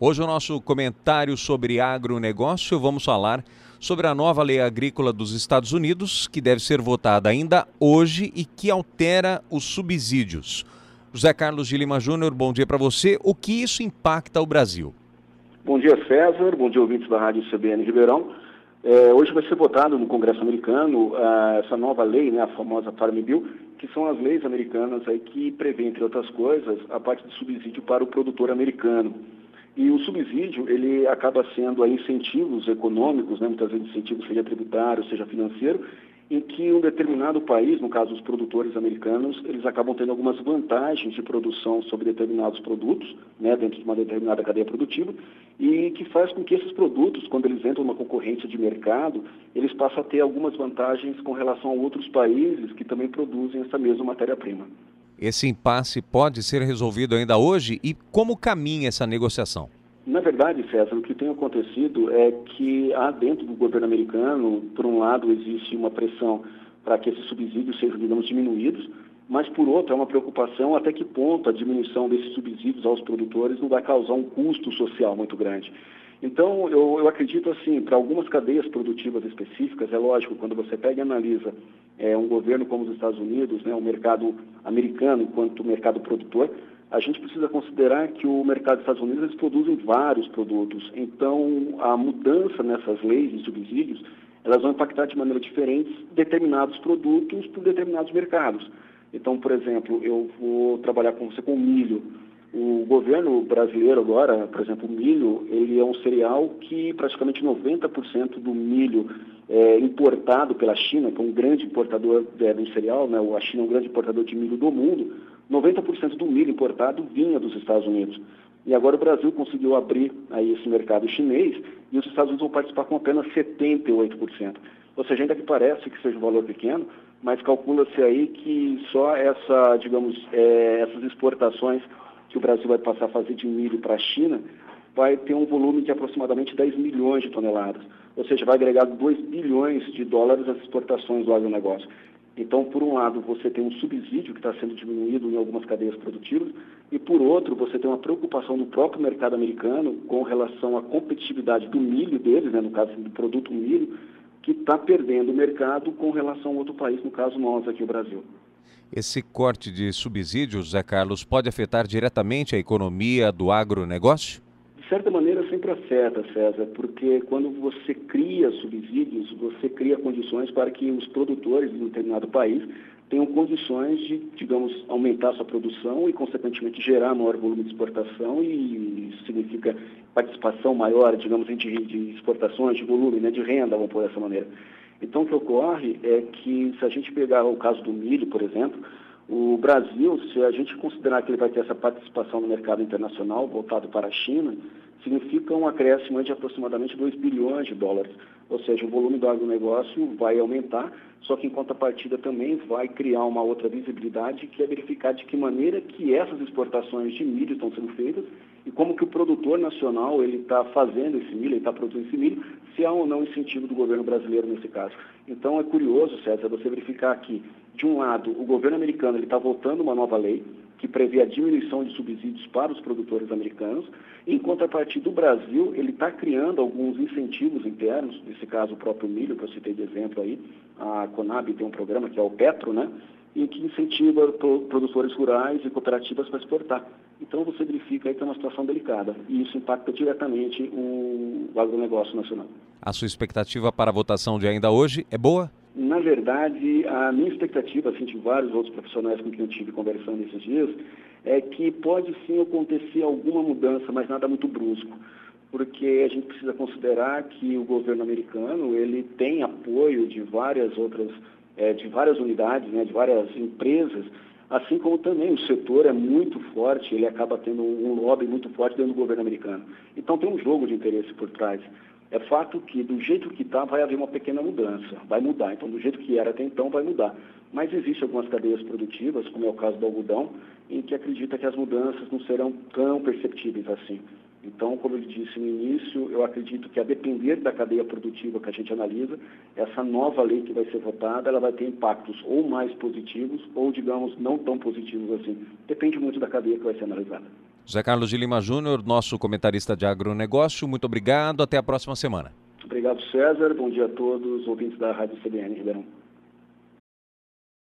Hoje o nosso comentário sobre agronegócio, vamos falar sobre a nova lei agrícola dos Estados Unidos, que deve ser votada ainda hoje e que altera os subsídios. José Carlos de Lima Júnior, bom dia para você. O que isso impacta o Brasil? Bom dia, César. Bom dia, ouvintes da Rádio CBN Ribeirão. Hoje vai ser votado no Congresso americano essa nova lei, né, a famosa Farm Bill, que são as leis americanas aí que prevê, entre outras coisas, a parte de subsídio para o produtor americano. E o subsídio, ele acaba sendo aí incentivos econômicos, né, muitas vezes incentivos seja tributário, seja financeiro, em que um determinado país, no caso os produtores americanos, eles acabam tendo algumas vantagens de produção sobre determinados produtos, né, dentro de uma determinada cadeia produtiva, e que faz com que esses produtos, quando eles entram numa concorrência de mercado, eles passam a ter algumas vantagens com relação a outros países que também produzem essa mesma matéria-prima. Esse impasse pode ser resolvido ainda hoje e como caminha essa negociação? Na verdade, César, o que tem acontecido é que há dentro do governo americano, por um lado, existe uma pressão para que esses subsídios sejam, digamos, diminuídos, mas, por outro, é uma preocupação até que ponto a diminuição desses subsídios aos produtores não vai causar um custo social muito grande. Então, eu acredito assim, para algumas cadeias produtivas específicas, é lógico, quando você pega e analisa um governo como os Estados Unidos, né, o mercado americano enquanto mercado produtor, a gente precisa considerar que o mercado dos Estados Unidos eles produzem vários produtos. Então, a mudança nessas leis de subsídios, elas vão impactar de maneira diferente determinados produtos por determinados mercados. Então, por exemplo, eu vou trabalhar com você com milho. O governo brasileiro agora, por exemplo, o milho, ele é um cereal que praticamente 90% do milho importado pela China, que é um grande importador do cereal, né? A China é um grande importador de milho do mundo, 90% do milho importado vinha dos Estados Unidos. E agora o Brasil conseguiu abrir aí esse mercado chinês e os Estados Unidos vão participar com apenas 78%. Ou seja, ainda que parece que seja um valor pequeno, mas calcula-se aí que só essas exportações que o Brasil vai passar a fazer de milho para a China vai ter um volume de aproximadamente 10 milhões de toneladas. Ou seja, vai agregar 2 bilhões de dólares às exportações do agronegócio. Então, por um lado, você tem um subsídio que está sendo diminuído em algumas cadeias produtivas e, por outro, você tem uma preocupação do próprio mercado americano com relação à competitividade do milho deles, né, no caso do produto milho, que está perdendo o mercado com relação a outro país, no caso nós aqui, o Brasil. Esse corte de subsídios, José Carlos, pode afetar diretamente a economia do agronegócio? De certa maneira, sempre afeta, César, porque quando você cria subsídios, você cria condições para que os produtores de um determinado país tenham condições de, digamos, aumentar sua produção e, consequentemente, gerar maior volume de exportação e isso significa participação maior, digamos, de exportações, de volume, né, de renda, vamos pôr dessa maneira. Então, o que ocorre é que, se a gente pegar o caso do milho, por exemplo, o Brasil, se a gente considerar que ele vai ter essa participação no mercado internacional voltado para a China, significa um acréscimo de aproximadamente 2 bilhões de dólares. Ou seja, o volume do agronegócio vai aumentar, só que em contrapartida também vai criar uma outra visibilidade, que é verificar de que maneira que essas exportações de milho estão sendo feitas e como que o produtor nacional ele está fazendo esse milho, ele está produzindo esse milho, se há ou não incentivo do governo brasileiro nesse caso. Então é curioso, César, você verificar que, de um lado, o governo americano ele está votando uma nova lei que prevê a diminuição de subsídios para os produtores americanos, e, em contrapartida, o Brasil ele está criando alguns incentivos internos, nesse caso o próprio milho, que eu citei de exemplo aí, a Conab tem um programa que é o Petro, né, em que incentiva produtores rurais e cooperativas para exportar. Então você verifica aí que é uma situação delicada e isso impacta diretamente o agronegócio nacional. A sua expectativa para a votação de ainda hoje é boa? Na verdade, a minha expectativa, assim, de vários outros profissionais com quem eu tive conversando esses dias, é que pode sim acontecer alguma mudança, mas nada muito brusco, porque a gente precisa considerar que o governo americano ele tem apoio de várias outras, de várias unidades, né, de várias empresas, assim como também o setor é muito forte, ele acaba tendo um lobby muito forte dentro do governo americano. Então tem um jogo de interesse por trás. É fato que, do jeito que está, vai haver uma pequena mudança, vai mudar. Então, do jeito que era até então, vai mudar. Mas existem algumas cadeias produtivas, como é o caso do algodão, em que acredita que as mudanças não serão tão perceptíveis assim. Então, como eu disse no início, eu acredito que, a depender da cadeia produtiva que a gente analisa, essa nova lei que vai ser votada, ela vai ter impactos ou mais positivos ou, digamos, não tão positivos assim. Depende muito da cadeia que vai ser analisada. José Carlos de Lima Júnior, nosso comentarista de agronegócio, muito obrigado. Até a próxima semana. Obrigado, César. Bom dia a todos, ouvintes da Rádio CBN Ribeirão.